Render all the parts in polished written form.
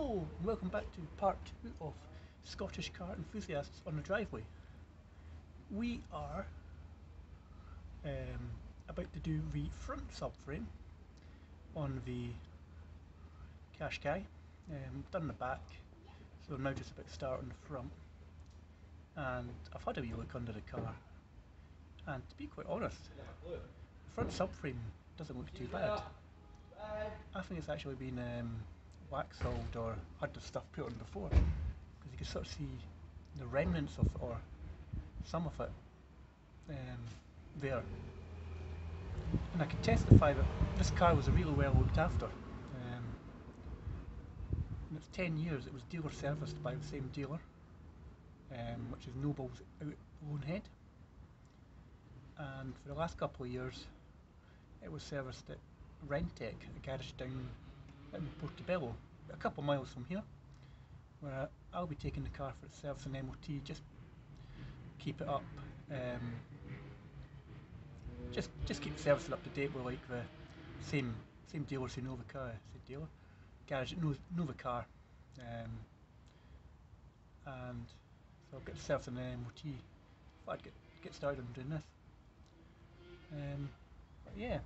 Hello and welcome back to part 2 of Scottish car enthusiasts on the driveway. We are about to do the front subframe on the Qashqai. We've done the back, so now just about to start on the front. And I've had a wee look under the car, and to be quite honest, the front subframe doesn't look too bad. I think it's actually been wax soled or had the stuff put on before, because you can sort of see the remnants of, or some of it there. And I can testify that this car was really well looked after. In its 10 years it was dealer serviced by the same dealer, which is Noble's out Loanhead, and for the last couple of years it was serviced at Rentec, a garage down in Portobello, a couple of miles from here, where I'll be taking the car for its service and MOT, just keep it up, just keep servicing up to date with like the same dealers who know the car, garage that know the car, and so I'll get the service and MOT if I'd get started on doing this. But yeah,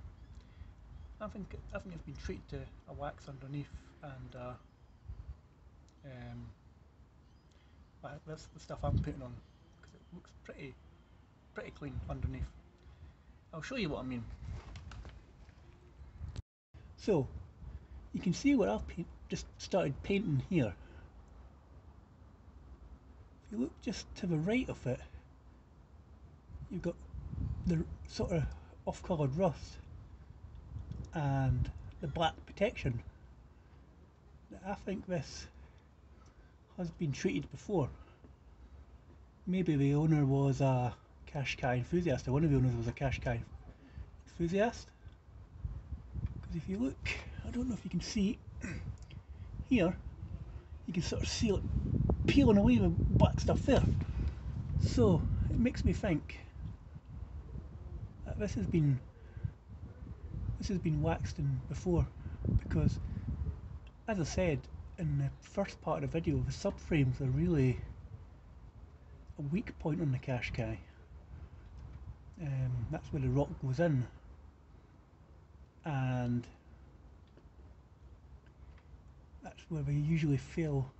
I think it's been treated to a wax underneath, and that's the stuff I'm putting on, because it looks pretty clean underneath. I'll show you what I mean. So you can see where I've just started painting here. If you look just to the right of it, you've got the sort of off-coloured rust and the black protection. I think this has been treated before. Maybe the owner was a Qashqai enthusiast, or one of the owners was a Qashqai enthusiast, because if you look, I don't know if you can see here, you can sort of see it peeling away the black stuff there. So it makes me think that this has been waxed in before, because as I said in the first part of the video, the subframes are really a weak point on the Qashqai. That's where the rock goes in, and that's where we usually fail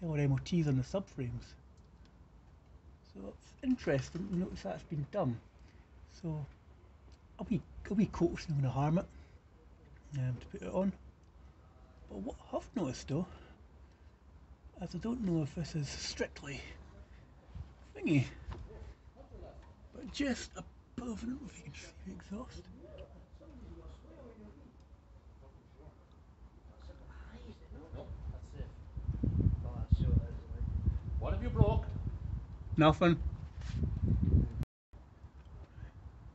our MOTs on the subframes. So it's interesting to notice that's been done. So I'll be coaxing going to harm it to put it on. But what I've noticed though, as I don't know if this is strictly thingy, but just above, I don't know if you can see the exhaust. What have you broke? Nothing.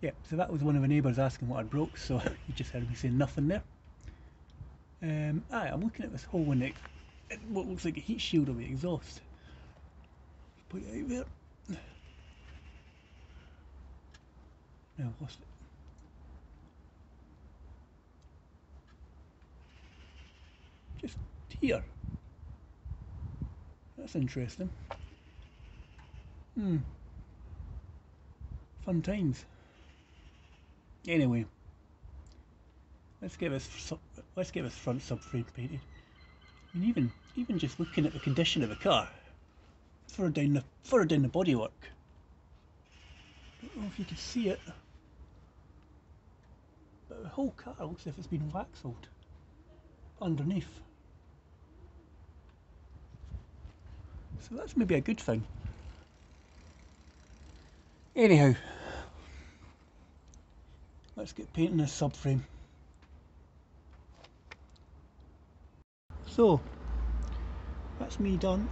Yeah, so that was one of the neighbours asking what I broke, so you just heard me say nothing there. I'm looking at this hole in it, what looks like a heat shield of the exhaust. Put it out there. No, I've lost it. Just here. That's interesting. Fun times. Anyway, let's get this front subframe painted. I mean, even just looking at the condition of the car, further down the bodywork. I don't know if you can see it, but the whole car looks as if it's been waxed underneath. So that's maybe a good thing. Anyhow, let's get painting this subframe. So that's me done.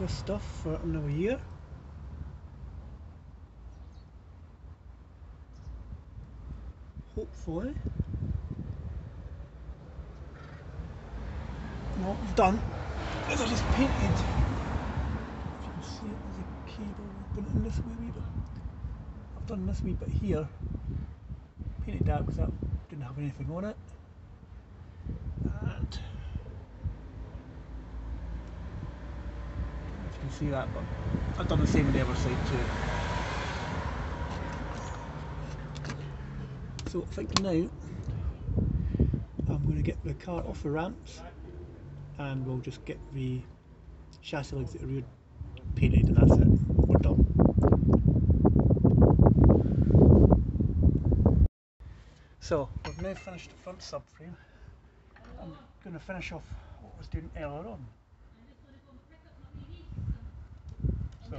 This stuff for another year. Hopefully. No, it's done. As I just painted. If you can see it, there's a cable open in this wee bit. I've done this wee bit here. Painted that because that didn't have anything on it. And I don't know if you can see that, but I've done the same on the other side too. So I think now I'm going to get the car off the ramps and we'll just get the chassis legs at the rear painted and that's it, we're done. So we've now finished the front subframe. I'm going to finish off what I was doing earlier on. So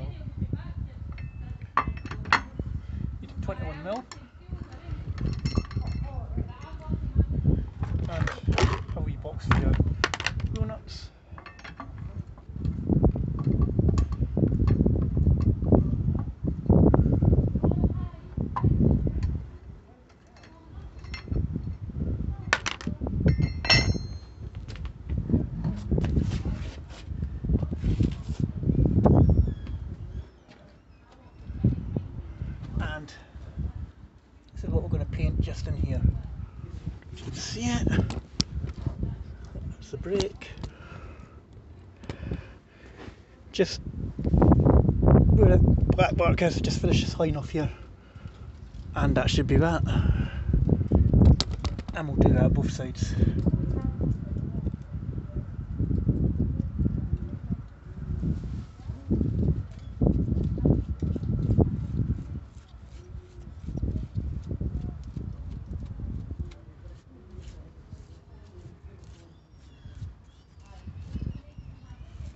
you did 21mm and a wee box for your wheel nuts. And this is what we're going to paint just in here. You can see it. That's the brake. Just where the black mark is, just finish this line off here. And that should be that. And we'll do that both sides.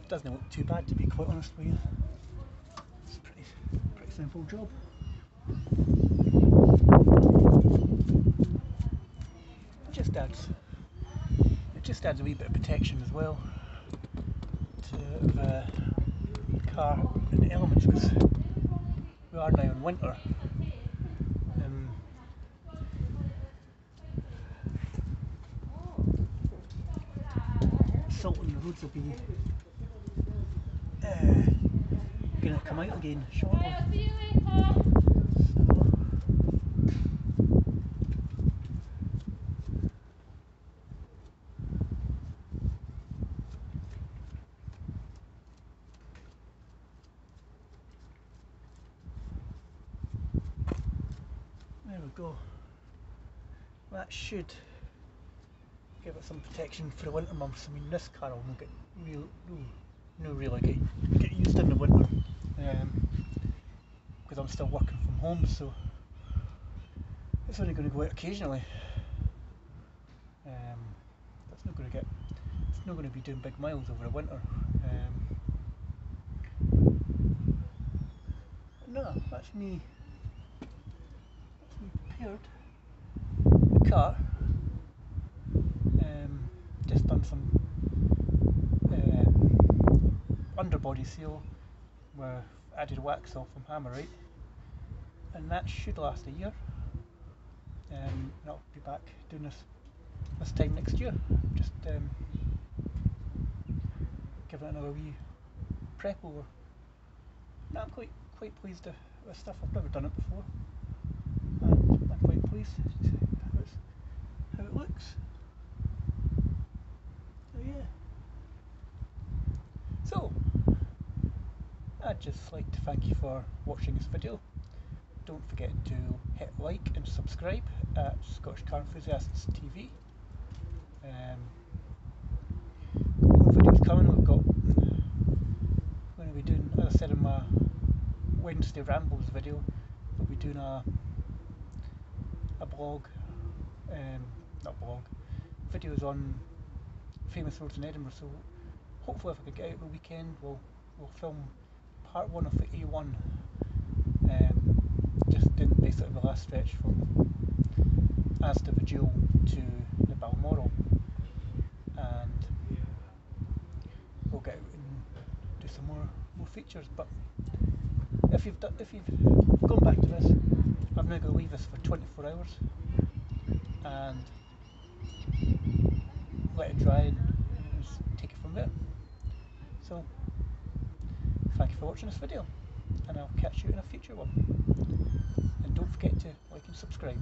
Doesn't look too bad, to be quite honest with you. It's a pretty simple job. It just adds a wee bit of protection as well to the car and the elements, because we are now in winter. Salt on the roads will be going to come out again shortly. There we go. That should give it some protection for the winter months. I mean, this car will not get really get used in the winter, because I'm still working from home, so it's only going to go out occasionally. It's not going to be doing big miles over the winter. No, that's me prepared the car. Just done some underbody seal where I added wax off from Hammerite, and that should last a year. And I'll be back doing this time next year. Just give it another wee prep over. No, I'm quite pleased with stuff. I've never done it before, and I'm quite pleased how it looks. So yeah. So I'd just like to thank you for watching this video. Don't forget to hit like and subscribe at Scottish Car Enthusiasts TV. More videos coming. We're going to be doing, as I said in my Wednesday Rambles video, we'll be doing a blog, not blog, videos on famous roads in Edinburgh. So hopefully, if I could get out the weekend, we'll film part 1 of the A1, just doing basically the last stretch from Asda Vigil to the Balmoral, and we'll get out and do some more features. But if you've gone back to this, I'm now going to leave this for 24 hours and let it dry and just take it from there. So thank you for watching this video, and I'll catch you in a future one. And don't forget to like and subscribe.